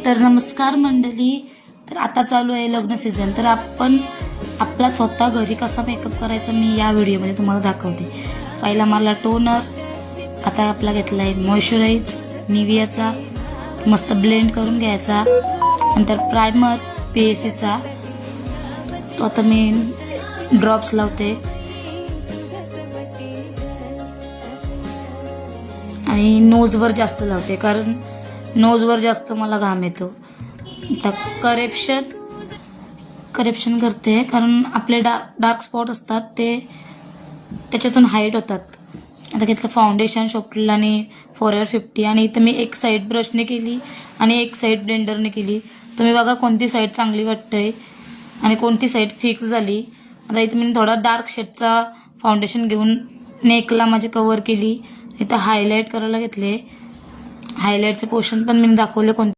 तर नमस्कार मंडळी. तर आता चालू आहे लग्न सीझन. तर आपण आपला स्वतः घरी कसा मेकअप करायचा मी या व्हिडिओमध्ये तुम्हाला दाखवते. पहिला मला टोनर, आता आपला घेतला आहे मॉइश्चराइज निवियाचा, मस्त ब्लेंड करून घ्यायचा. नंतर प्रायमर पीएसीचा, तो आता मी ड्रॉप्स लावते आणि नोजवर जास्त लावते कारण नोजवर जास्त मला घाम येतो. आता करेक्शन करते कारण आपले डार्क स्पॉट असतात ते त्याच्यातून हाईड होतात. आता घेतलं फाउंडेशन शॉपलाने फॉरएव्हर 50 आणि इथं मी एक साईड ब्रशने केली आणि एक साईड ब्लेंडरने केली. तुम्ही बघा कोणती साईड चांगली वाटतंय आणि कोणती साईड फिक्स झाली. आता इथं मी थोडा डार्क शेडचा फाउंडेशन घेऊन नेकला माझी कव्हर केली. इथं हायलाईट करायला घेतले. हायलाईटचे पोर्शन पण मी दाखवले कोणते